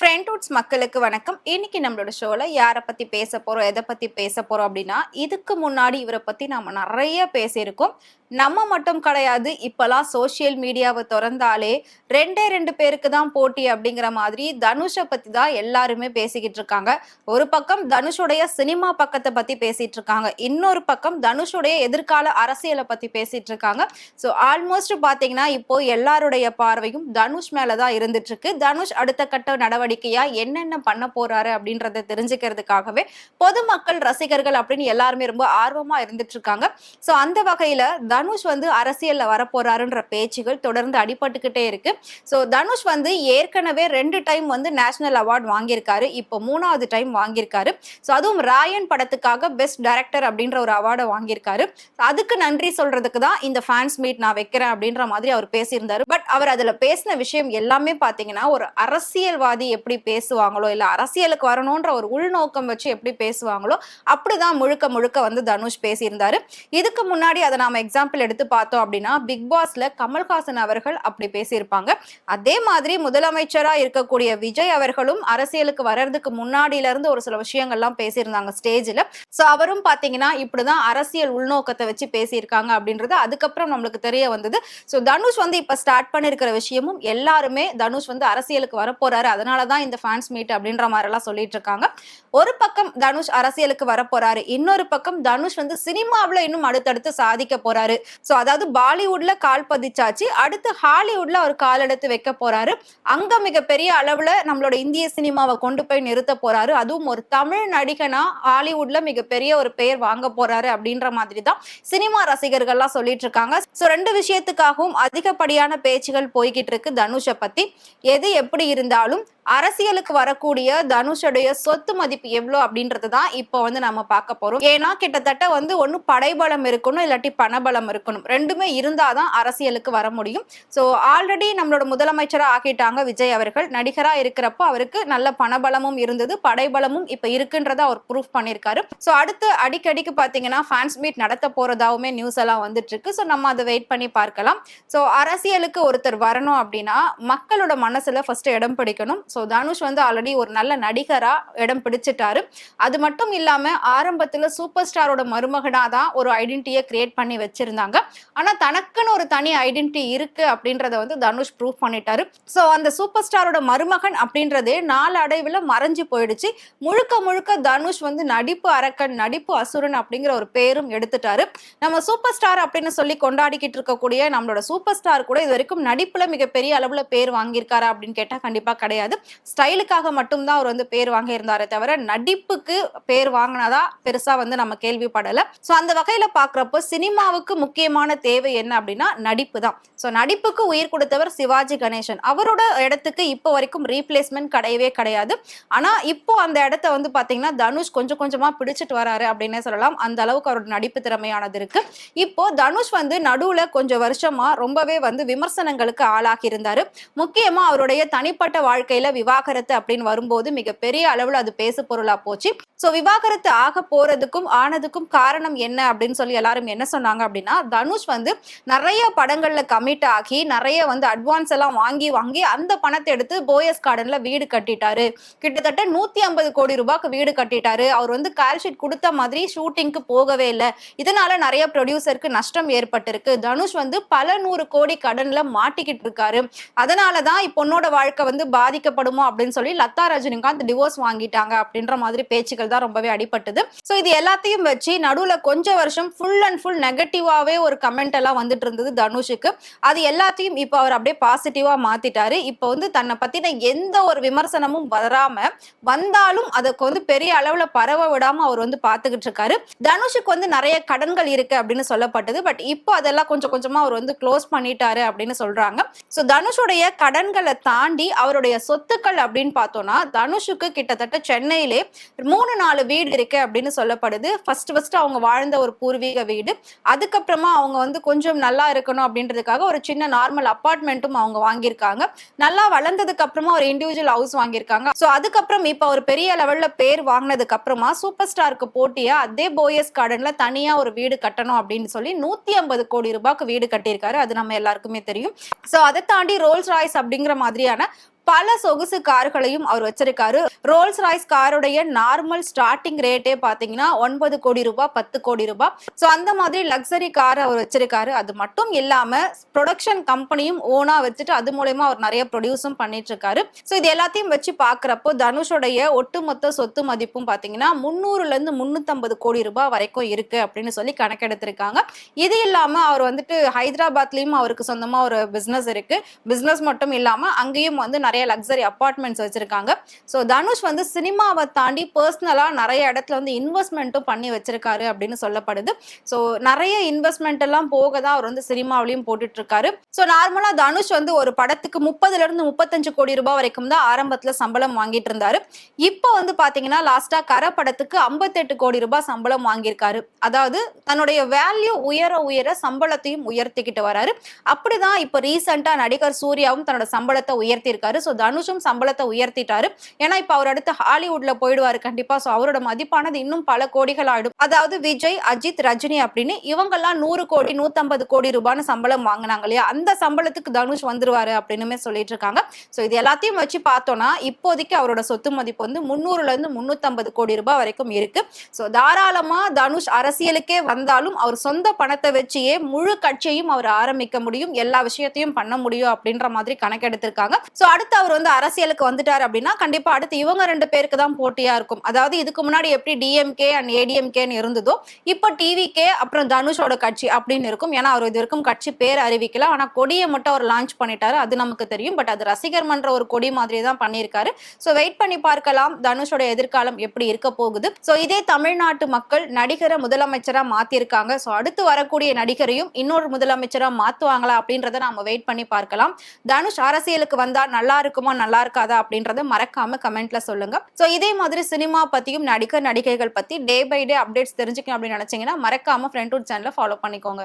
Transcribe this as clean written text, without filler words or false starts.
ஃப்ரெண்ட்வுட்ஸ் மக்களுக்கு வணக்கம். இன்னைக்கு நம்மளோட ஷோல யாரை பத்தி பேச போறோம், எதை பத்தி பேச போறோம் அப்படின்னா, இதுக்கு முன்னாடி இவரை பத்தி நாம நிறைய பேசியிருக்கோம். நம்ம மட்டும் கிடையாது, இப்பெல்லாம் சோசியல் மீடியாவை திறந்தாலே ரெண்டே ரெண்டு பேருக்கு தான் போட்டி அப்படிங்கிற மாதிரி தனுஷை பத்தி தான் எல்லாருமே பேசிக்கிட்டு இருக்காங்க. ஒரு பக்கம் தனுஷுடைய சினிமா பக்கத்தை பத்தி பேசிட்டு இருக்காங்க, இன்னொரு பக்கம் தனுஷுடைய எதிர்கால அரசியலை பத்தி பேசிட்டு இருக்காங்க. ஸோ ஆல்மோஸ்ட் பாத்தீங்கன்னா இப்போ எல்லாருடைய பார்வையும் தனுஷ் மேலதான் இருந்துட்டு இருக்கு. தனுஷ் அடுத்த கட்ட நடவடிக்கையா என்னென்ன பண்ண போறாரு அப்படின்றத தெரிஞ்சுக்கிறதுக்காகவே பொதுமக்கள், ரசிகர்கள் அப்படின்னு எல்லாருமே ரொம்ப ஆர்வமா இருந்துட்டு இருக்காங்க. ஸோ அந்த வகையில தனுஷ் வந்து அரசியல்ல வரப்போறாருன்ற பேச்சுகள் தொடர்ந்து அடிபட்டுக்கிட்டே இருக்கு. ஸோ தனுஷ் வந்து ஏற்கனவே 2 டைம் வந்து நேஷனல் அவார்ட் வாங்கியிருக்காரு, இப்போ 3வது டைம் வாங்கியிருக்காரு. ஸோ அதுவும் ராயன் படத்துக்காக பெஸ்ட் டைரக்டர் அப்படின்ற ஒரு அவார்டை வாங்கியிருக்காரு. அதுக்கு நன்றி சொல்றதுக்கு தான் இந்த ஃபேன்ஸ் மீட் நான் வைக்கிறேன் அப்படின்ற மாதிரி அவர் பேசியிருந்தாரு. பட் அவர் அதுல பேசின விஷயம் எல்லாமே பாத்தீங்கன்னா, ஒரு அரசியல்வாதி எப்படி பேசுவாங்களோ, இல்ல அரசியலுக்கு வரணும்ன்ற ஒரு உள்நோக்கம் வச்சு எப்படி பேசுவாங்களோ அப்படிதான் முழுக்க முழுக்க வந்து தனுஷ் பேசியிருந்தாரு. இதுக்கு முன்னாடி அதை நாம எக்ஸாம்பிள் எடுத்து பார்த்தோம் அப்படின்னா, பிக் பாஸ்ல கமல்ஹாசன் அவர்கள் அப்படி பேசியிருப்பாங்க. அதே மாதிரி முதலமைச்சரா இருக்கக்கூடிய விஜய் அவர்களும் அரசியலுக்கு வர்றதுக்கு முன்னாடியில இருந்து ஒரு சில விஷயங்கள்லாம் பேசியிருந்தாங்க ஸ்டேஜ்ல. சோ அவரும் பாத்தீங்கன்னா இப்படிதான் அரசியல் உள்நோக்கத்தை வச்சு பேசியிருக்காங்க அப்படின்றது அதுக்கப்புறம் நம்மளுக்கு தெரிய வந்தது. சோ தனுஷ் வந்து இப்ப ஸ்டார்ட் பண்ணிருக்கிற விஷயமும் எல்லாருமே தனுஷ் வந்து அரசியலுக்கு வரப்போறாரு, அதனாலதான் இந்த ஃபேன்ஸ் மீட் அப்படின்ற மாதிரி எல்லாம் சொல்லிட்டு இருக்காங்க. ஒரு பக்கம் தனுஷ் அரசியலுக்கு வரப்போறாரு, இன்னொரு பக்கம் தனுஷ் வந்து சினிமாவுல இன்னும் அடுத்தடுத்து சாதிக்க போறாரு. சோ அதாவது பாலிவுட்ல கால் பதிச்சாச்சு, அடுத்து ஹாலிவுட்ல அவர் கால் எடுத்து வைக்க போறாரு. அங்க மிகப்பெரிய அளவுல நம்மளோட இந்திய சினிமாவை கொண்டு போய் நிறுத்த போறாரு. அதுவும் ஒரு தமிழ் நடிகனா ஹாலிவுட்ல மிகப்பெரிய ஒரு பெயர் வாங்க போறாரு அப்படின்ற மாதிரி தான் சினிமா ரசிகர்கள்லாம் சொல்லிட்டு இருக்காங்க. சோ 2 விஷயத்துக்காகவும் அதிகப்படியான பேச்சுகள் போய்கிட்டு இருக்கு தனுஷை பத்தி. எது எப்படி இருந்தாலும் அரசியலுக்கு வரக்கூடிய தனுஷுடைய சொத்து மதிப்பு எவ்வளவு அப்படின்றது தான் இப்போ வந்து நம்ம பார்க்க போறோம். ஏன்னா கிட்டத்தட்ட வந்து ஒன்னும் படைபலம் இருக்கணும், இல்லாட்டி பணபலம் இருக்கணும், ரெண்டுமே இருந்தாதான் அரசியலுக்கு வர முடியும். சோ ஆல்ரெடி நம்மளோட முதலமைச்சரா ஆக்கிட்டாங்க விஜய் அவர்கள். நடிகரா இருக்கிறப்போ அவருக்கு நல்ல பணபலமும் இருந்தது, படைபலமும் இப்ப இருக்குன்றத அவர் ப்ரூஃப் பண்ணிருக்காரு. சோ அடுத்து அடிக்கடிக்கு பாத்தீங்கன்னா ஃபேன்ஸ் மீட் நடத்த போறதாவுமே நியூஸ் எல்லாம் வந்துட்டு இருக்கு. சோ நம்ம அதை வெயிட் பண்ணி பார்க்கலாம். சோ அரசியலுக்கு ஒருத்தர் வரணும் அப்படின்னா மக்களோட மனசுல ஃபர்ஸ்ட் இடம் பிடிக்கணும். ஸோ தனுஷ் வந்து ஆல்ரெடி ஒரு நல்ல நடிகரா இடம் பிடிச்சிட்டாரு. அது மட்டும் இல்லாம ஆரம்பத்துல சூப்பர் ஸ்டாரோட மருமகனா தான் ஒரு ஐடென்டிட்டியை கிரியேட் பண்ணி வச்சிருந்தாங்க. ஆனா தனக்குன்னு ஒரு தனி ஐடென்டிட்டி இருக்கு அப்படின்றத வந்து தனுஷ் ப்ரூவ் பண்ணிட்டாரு. ஸோ அந்த சூப்பர் ஸ்டாரோட மருமகன் அப்படின்றதே நாளடைவில் மறைஞ்சு போயிடுச்சு. முழுக்க முழுக்க தனுஷ் வந்து நடிப்பு அரக்கன், நடிப்பு அசுரன் அப்படிங்கிற ஒரு பேரும் எடுத்துட்டாரு. நம்ம சூப்பர் ஸ்டார் அப்படின்னு சொல்லி கொண்டாடிக்கிட்டு இருக்கக்கூடிய நம்மளோட சூப்பர் ஸ்டார் கூட இது வரைக்கும் நடிப்புல மிகப்பெரிய அளவுல பேர் வாங்கியிருக்காரா அப்படின்னு கேட்டா கண்டிப்பா கிடையாது. ஸ்டைலுக்காக மட்டும்தான் அவர் வந்து பேர் வாங்கி இருந்தாரே தவிர நடிப்புக்கு பேர் வாங்கினதா பெருசா வந்து நம்ம கேள்விப்படல. சோ அந்த வகையில பாக்குறப்போ சினிமாவுக்கு முக்கியமான தேவை என்ன அப்படின்னா நடிப்பு தான். சோ நடிப்புக்கு உயிர் கொடுத்தவர் சிவாஜி கணேசன். அவரோட இடத்துக்கு இப்போ வரைக்கும் ரீப்ளேஸ்மெண்ட் கிடையவே கிடையாது. ஆனா இப்போ அந்த இடத்த வந்து பாத்தீங்கன்னா தனுஷ் கொஞ்சம் கொஞ்சமா பிடிச்சிட்டு வராரு அப்படின்னே சொல்லலாம். அந்த அளவுக்கு அவரோட நடிப்பு திறமையானது இருக்கு. இப்போ தனுஷ் வந்து நடுவுல கொஞ்சம் வருஷமா ரொம்பவே வந்து விமர்சனங்களுக்கு ஆளாகி இருந்தாரு. முக்கியமா அவருடைய தனிப்பட்ட வாழ்க்கையில விவாகரத்து அப்படின்னு வரும்போது மிகப்பெரிய அளவுல அது பேசு பொருளா போச்சு. சோ விவாகரத்து ஆக போறதுக்கும் ஆனதுக்கும் காரணம் என்ன அப்படின்னு சொல்லி எல்லாரும் என்ன சொன்னாங்க அப்படின்னா, தனுஷ் வந்து நிறைய படங்கள்ல கமிட் ஆகி நிறைய வந்து அட்வான்ஸ் எல்லாம் வாங்கி வாங்கி அந்த பணத்தை எடுத்து போயஸ் கார்டன்ல வீடு கட்டிட்டாரு. கிட்டத்தட்ட 150 கோடி ரூபாய்க்கு வீடு கட்டிட்டாரு. அவர் வந்து கால்ஷீட் கொடுத்த மாதிரி ஷூட்டிங்க்கு போகவே இல்லை. இதனால நிறைய ப்ரொடியூசருக்கு நஷ்டம் ஏற்பட்டிருக்கு. தனுஷ் வந்து பல 100 கோடி கடன்ல மாட்டிக்கிட்டு இருக்காரு. அதனாலதான் பொண்ணோட வாழ்க்கை வந்து பாதிக்கப்படுமோ அப்படின்னு சொல்லி லதா ரஜினிகாந்த் டிவோர்ஸ் வாங்கிட்டாங்க அப்படின்ற மாதிரி பேச்சுக்கள் தான் ரொம்பவே அடிபட்டது. சோ இது எல்லாத்தையும் வச்சு நடுவுல கொஞ்சம் வருஷம் ஃபுல் அண்ட் ஃபுல் நெகட்டிவாவே ஒரு கமெண்ட் எல்லாம் வந்துட்டு இருந்தது தனுஷுக்கு. அது எல்லாத்தையும் இப்ப அவர் அப்படியே பாசிட்டிவா மாத்திட்டாரு. இப்ப வந்து தன்னை பத்தின எந்த ஒரு விமர்சனமும் வராம, வந்தாலும் அதுக்கு வந்து பெரிய அளவுல பரவ விடாம அவர் வந்து பாத்துக்கிட்டு இருக்காரு. தனுஷுக்கு வந்து நிறைய கடன்கள் இருக்கு அப்படின்னு சொல்லப்பட்டது. பட் இப்போ அதெல்லாம் கொஞ்சம் கொஞ்சமா அவர் வந்து க்ளோஸ் பண்ணிட்டாரு அப்படின்னு சொல்றாங்க. சோ தனுஷுடைய கடன்களை தாண்டி அவருடைய சொத்துக்கள் அப்படின்னு பார்த்தோம்னா தனுஷுக்கு கிட்டத்தட்ட சென்னையிலே 3-4 வீடு இருக்கு அப்படின்னு சொல்லப்படுது. ஃபர்ஸ்ட் அவங்க வாழ்ந்த ஒரு பூர்வீக வீடு, அதுக்கப்புறமா அவங்க வந்து கொஞ்சம் நல்லா இருக்கணும் அப்படின்றதுக்காக ஒரு சின்ன நார்மல் அபார்ட்மெண்ட்டும் அவங்க வாங்கியிருக்காங்க. நல்லா வளர்ந்ததுக்கு அப்புறமா ஒரு இண்டிவிஜுவல் ஹவுஸ் வாங்கியிருக்காங்க. சோ அதுக்கப்புறம் இப்ப ஒரு பெரிய லெவல்ல பேர் வாங்கினதுக்கு அப்புறமா சூப்பர் ஸ்டாருக்கு போட்டியா அதே போயஸ் கார்டன்ல தனியா ஒரு வீடு கட்டணும் அப்படின்னு சொல்லி 150 கோடி ரூபாய்க்கு வீடு கட்டியிருக்காரு. அது நம்ம எல்லாருக்குமே தெரியும். சோ அதை தாண்டி ரோல்ஸ் ராய்ஸ் அப்படிங்கிற மாதிரியான பல சொகுசு கார்களையும் அவர் வச்சிருக்காரு. ரோல்ஸ் ராய்ஸ் காருடைய நார்மல் ஸ்டார்டிங் ரேட்டே பாத்தீங்கன்னா 9 கோடி ரூபாய், 10 கோடி ரூபாய். சோ அந்த மாதிரி லக்ஸரி கார் அவர் வச்சிருக்காரு. அது மட்டும் இல்லாம ப்ரொடக்ஷன் கம்பெனியும் ஓனா வச்சுட்டு அது மூலமா அவர் நிறைய ப்ரொடியூஸும் பண்ணிட்டு இருக்காரு. சோ இது எல்லாத்தையும் வச்சு பாக்குறப்போ தனுஷோடைய ஒட்டுமொத்த சொத்து மதிப்பும் பாத்தீங்கன்னா 300ல இருந்து 350 கோடி ரூபாய் வரைக்கும் இருக்கு அப்படின்னு சொல்லி கணக்கெடுத்திருக்காங்க. இது இல்லாம அவர் வந்துட்டு ஹைதராபாத்லயும் அவருக்கு சொந்தமா ஒரு பிசினஸ் இருக்கு. பிசினஸ் மட்டும் இல்லாம அங்கேயும் வந்து நிறைய லக்ஸரி அபார்ட்மெண்ட்ஸ் வச்சிருக்காங்க. சோ தனுஷ் வந்து சினிமாவை தாண்டி பர்சனலா நிறைய இடத்துல வந்து இன்வெஸ்ட்மெண்ட்டும் பண்ணி வச்சிருக்காரு அப்படின்னு சொல்லப்படுது. சோ நிறைய இன்வெஸ்ட்மெண்ட் எல்லாம் போக தான் அவர் வந்து சினிமாவிலையும் போட்டுட்டு இருக்காரு. சோ நார்மலா தனுஷ் வந்து ஒரு படத்துக்கு 30ல இருந்து 35 கோடி ரூபாய் வரைக்கும் தான் ஆரம்பத்துல சம்பளம் வாங்கிட்டு இருந்தாரு. இப்போ வந்து பாத்தீங்கன்னா லாஸ்டா கரை படத்துக்கு 58 கோடி ரூபாய் சம்பளம் வாங்கியிருக்காரு. அதாவது தன்னுடைய வேல்யூ உயர உயர சம்பளத்தையும் உயர்த்திக்கிட்டு வராரு. அப்படிதான் இப்ப ரீசெண்டா நடிகர் சூர்யாவும் தன்னோட சம்பளத்தை உயர்த்தி இருக்காரு. சோ தனுஷும் சம்பளத்தை உயர்த்திட்டாரு. ஏன்னா இப்ப அவர் அடுத்து ஹாலிவுட்ல போயிடுவாரு கண்டிப்பா. சோ அவரோட மதிப்பானது இன்னும் பல கோடிகள் ஆயிடும். அதாவது விஜய், அஜித், ரஜினி அப்படின்னு இவங்கெல்லாம் 100 கோடி 150 கோடி ரூபான்னு சம்பளம் வாங்கினாங்க இல்லையா, அந்த சம்பளத்துக்கு தனுஷ் வந்துருவாரு அப்படின்னு சொல்லிட்டு இருக்காங்க. சோ இது எல்லாத்தையும் வச்சு பார்த்தோம்னா இப்போதைக்கு அவரோட சொத்து மதிப்பு வந்து 300ல இருந்து 350 கோடி ரூபாய் வரைக்கும் இருக்கு. சோ தாராளமா தனுஷ் அரசியலுக்கே வந்தாலும் அவர் சொந்த பணத்தை வச்சே முழு கட்சியையும் அவர் ஆரம்பிக்க முடியும், எல்லா விஷயத்தையும் பண்ண முடியும் அப்படின்ற மாதிரி கணக்கெடுத்திருக்காங்க. சோ அடுத்து அவர் வந்து அரசியலுக்கு வந்துட்டாரு அப்படின்னா கண்டிப்பா அடுத்து இவங்க 2 பேருக்கு தான் போட்டியா இருக்கும். அதாவது இதுக்கு முன்னாடி எப்படி டிஎம்கே அண்ட் ஏடிஎம்கேன்னு இருந்ததோ இப்ப டிவிகே அப்புறம் தனுஷோட கட்சி அப்படின்னு இருக்கும். ஏன்னா அவர் இது வரைக்கும் கட்சி பேர் அறிவிக்கல. ஆனா கொடியை மட்டும் அவர் லான்ச் பண்ணிட்டாரு, அது நமக்கு தெரியும். பட் அது ரசிகர் மன்ற ஒரு கொடி மாதிரி தான் பண்ணியிருக்காரு. சோ வெயிட் பண்ணி பார்க்கலாம் தனுஷோட எதிர்காலம் எப்படி இருக்க போகுது. சோ இதே தமிழ்நாட்டு மக்கள் நடிகரை முதலமைச்சரா மாத்திருக்காங்க. சோ அடுத்து வரக்கூடிய நடிகரையும் இன்னொரு முதலமைச்சரா மாத்துவாங்களா அப்படின்றத நாம வெயிட் பண்ணி பார்க்கலாம். தனுஷ் அரசியலுக்கு வந்தா நல்லா இருக்குமா நல்லா இருக்காதா அப்படின்றத மறக்காம கமெண்ட்ல சொல்லுங்க. சோ இதே மாதிரி சினிமா பத்தியும் நடிகர் நடிகைகள் பத்தி டே பை டே அப்டேட்ஸ் தெரிஞ்சுக்கணும் அப்படின்னு நினைச்சீங்கன்னா மறக்காம ஃப்ரெண்ட்வுட் சேனலை ஃபாலோ பண்ணிக்கோங்க.